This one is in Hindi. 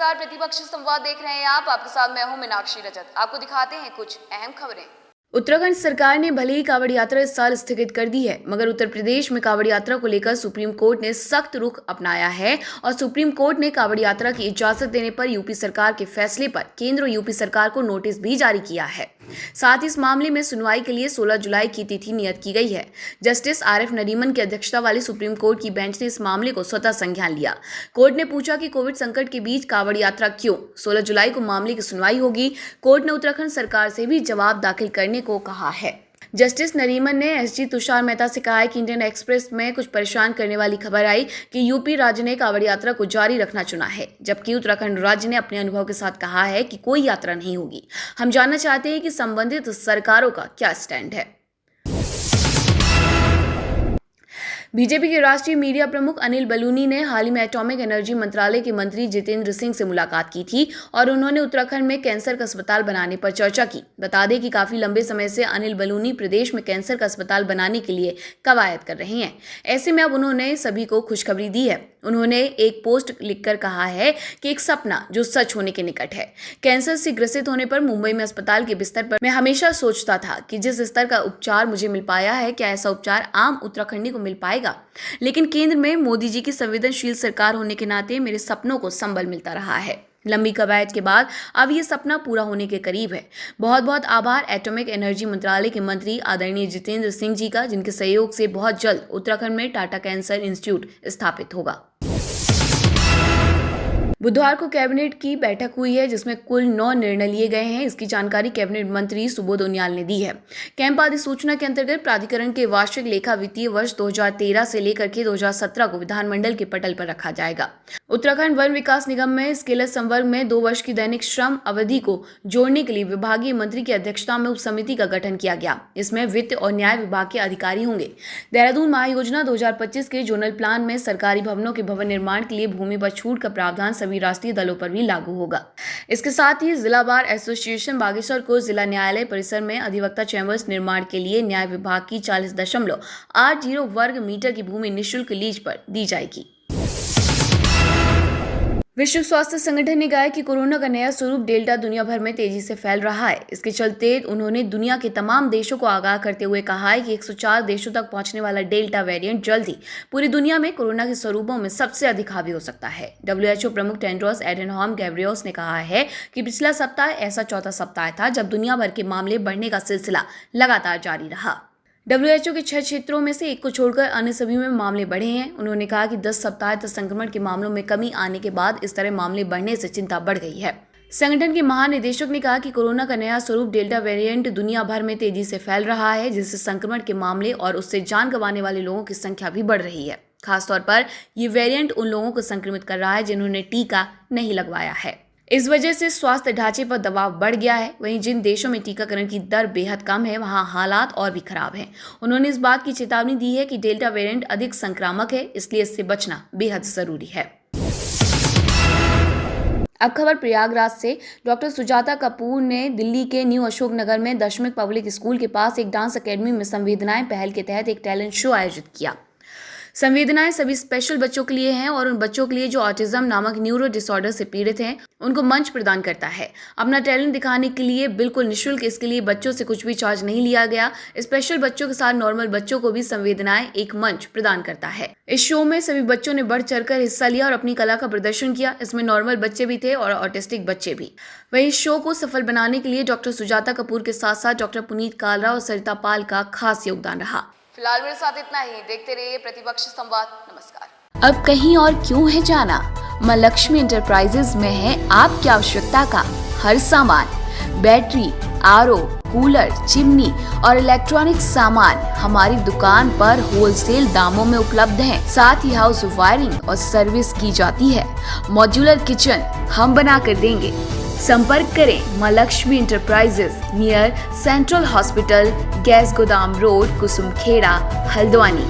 नमस्कार, प्रतिपक्ष संवाद देख रहे हैं आप। आपके साथ मैं हूं मीनाक्षी रजत। आपको दिखाते हैं कुछ अहम खबरें। उत्तराखंड सरकार ने भले ही कांवड़ यात्रा इस साल स्थगित कर दी है, मगर उत्तर प्रदेश में कांवड़ यात्रा को लेकर सुप्रीम कोर्ट ने सख्त रुख अपनाया है और सुप्रीम कोर्ट ने कांवड़ यात्रा की इजाजत देने पर यूपी सरकार के फैसले पर केंद्र और यूपी सरकार को नोटिस भी जारी किया है। साथ ही इस मामले में सुनवाई के लिए 16 जुलाई की तिथि नियत की गई है। जस्टिस RF नरीमन की अध्यक्षता वाली सुप्रीम कोर्ट की बेंच ने इस मामले को स्वतः संज्ञान लिया। कोर्ट ने पूछा कि कोविड संकट के बीच कांवड़ यात्रा क्यों? 16 जुलाई को मामले की सुनवाई होगी। कोर्ट ने उत्तराखंड सरकार से भी जवाब दाखिल करने को कहा है। जस्टिस नरीमन ने SG तुषार मेहता से कहा है कि इंडियन एक्सप्रेस में कुछ परेशान करने वाली खबर आई कि यूपी राज्य ने कांवड़ यात्रा को जारी रखना चुना है, जबकि उत्तराखंड राज्य ने अपने अनुभव के साथ कहा है कि कोई यात्रा नहीं होगी। हम जानना चाहते हैं कि संबंधित सरकारों का क्या स्टैंड है। बीजेपी के राष्ट्रीय मीडिया प्रमुख अनिल बलूनी ने हाल ही में एटॉमिक एनर्जी मंत्रालय के मंत्री जितेंद्र सिंह से मुलाकात की थी और उन्होंने उत्तराखंड में कैंसर का अस्पताल बनाने पर चर्चा की। बता दें कि काफी लंबे समय से अनिल बलूनी प्रदेश में कैंसर का अस्पताल बनाने के लिए कवायद कर रहे हैं। ऐसे में अब उन्होंने सभी को खुशखबरी दी है। उन्होंने एक पोस्ट लिखकर कहा है कि एक सपना जो सच होने के निकट है। कैंसर से ग्रसित होने पर मुंबई में अस्पताल के बिस्तर पर मैं हमेशा सोचता था कि जिस स्तर का उपचार मुझे मिल पाया है, क्या ऐसा उपचार आम उत्तराखंडी को मिल पाएगा? लेकिन केंद्र में मोदी जी की संवेदनशील सरकार होने के नाते मेरे सपनों को संबल मिलता रहा है। लंबी कवायद के बाद अब ये सपना पूरा होने के करीब है। बहुत बहुत आभार एटॉमिक एनर्जी मंत्रालय के मंत्री आदरणीय जितेंद्र सिंह जी का, जिनके सहयोग से बहुत जल्द उत्तराखंड में टाटा कैंसर इंस्टीट्यूट स्थापित होगा। बुधवार को कैबिनेट की बैठक हुई है, जिसमें कुल 9 निर्णय लिए गए हैं। इसकी जानकारी कैबिनेट मंत्री सुबोध उनियाल ने दी है। कैंप अधिसूचना के अंतर्गत प्राधिकरण के वार्षिक लेखा वित्तीय वर्ष 2013 से लेकर के 2017 को विधानमंडल के पटल पर रखा जाएगा। उत्तराखंड वन विकास निगम में स्केलर संवर्ग में 2 वर्ष की दैनिक श्रम अवधि को जोड़ने के लिए विभागीय मंत्री की अध्यक्षता में उप समिति का गठन किया गया। इसमें वित्त और न्याय विभाग के अधिकारी होंगे। देहरादून महायोजना 2025 के जोनल प्लान में सरकारी भवनों के भवन निर्माण के लिए भूमि पर छूट का प्रावधान सभी राष्ट्रीय दलों पर भी लागू होगा। इसके साथ ही जिला बार एसोसिएशन बागेश्वर को जिला न्यायालय परिसर में अधिवक्ता चैम्बर्स निर्माण के लिए न्याय विभाग की 40.80 वर्ग मीटर की भूमि निःशुल्क लीज पर दी जाएगी। विश्व स्वास्थ्य संगठन ने कहा है कि कोरोना का नया स्वरूप डेल्टा दुनिया भर में तेजी से फैल रहा है। इसके चलते उन्होंने दुनिया के तमाम देशों को आगाह करते हुए कहा है कि 104 देशों तक पहुंचने वाला डेल्टा वेरिएंट जल्द ही पूरी दुनिया में कोरोना के स्वरूपों में सबसे अधिक हावी हो सकता है। WHO प्रमुख टेड्रोस एडहेनॉम गैब्रियोस ने कहा है कि पिछला सप्ताह ऐसा चौथा सप्ताह था जब दुनिया भर के मामले बढ़ने का सिलसिला लगातार जारी रहा। WHO के 6 क्षेत्रों में से एक को छोड़कर अन्य सभी में मामले बढ़े हैं। उन्होंने कहा कि 10 सप्ताह तक संक्रमण के मामलों में कमी आने के बाद इस तरह मामले बढ़ने से चिंता बढ़ गई है। संगठन के महानिदेशक ने कहा कि कोरोना का नया स्वरूप डेल्टा वेरिएंट दुनिया भर में तेजी से फैल रहा है, जिससे संक्रमण के मामले और उससे जान गंवाने वाले लोगों की संख्या भी बढ़ रही है। खासतौर पर ये वेरिएंट उन लोगों को संक्रमित कर रहा है जिन्होंने टीका नहीं लगवाया है। इस वजह से स्वास्थ्य ढांचे पर दबाव बढ़ गया है। वहीं जिन देशों में टीकाकरण की दर बेहद कम है, वहां हालात और भी खराब हैं। उन्होंने इस बात की चेतावनी दी है कि डेल्टा वेरिएंट अधिक संक्रामक है, इसलिए इससे बचना बेहद जरूरी है। अब खबर प्रयागराज से। डॉक्टर सुजाता कपूर ने दिल्ली के न्यू अशोक नगर में दशमेश पब्लिक स्कूल के पास एक डांस अकेडमी में संवेदनाएं पहल के तहत एक टैलेंट शो आयोजित किया। संवेदनाएं सभी स्पेशल बच्चों के लिए हैं और उन बच्चों के लिए जो ऑटिज्म नामक न्यूरो डिसऑर्डर से पीड़ित हैं, उनको मंच प्रदान करता है। अपना टैलेंट दिखाने के लिए बिल्कुल निःशुल्क इसके लिए बच्चों से कुछ भी चार्ज नहीं लिया गया। स्पेशल बच्चों के साथ नॉर्मल बच्चों को भी संवेदनाएं एक मंच प्रदान करता है। इस शो में सभी बच्चों ने बढ़ चढ़कर हिस्सा लिया और अपनी कला का प्रदर्शन किया। इसमें नॉर्मल बच्चे भी थे और ऑटिस्टिक बच्चे भी। वहीं इस शो को सफल बनाने के लिए डॉक्टर सुजाता कपूर के साथ साथ डॉक्टर पुनीत कालरा और सरिता पाल का खास योगदान रहा। फिलहाल मेरे साथ इतना ही। देखते रहिए प्रतिपक्ष संवाद। नमस्कार। अब कहीं और क्यों है जाना? मां लक्ष्मी एंटरप्राइजेज में है आपकी आवश्यकता का हर सामान। बैटरी, RO, कूलर, चिमनी और इलेक्ट्रॉनिक सामान हमारी दुकान पर होलसेल दामों में उपलब्ध हैं। साथ ही हाउस वायरिंग और सर्विस की जाती है। मॉड्यूलर किचन हम बना कर देंगे। संपर्क करें मां Lakshmi enterprises, near central hospital, gas गोदाम रोड, कुसुमखेड़ा, हल्द्वानी।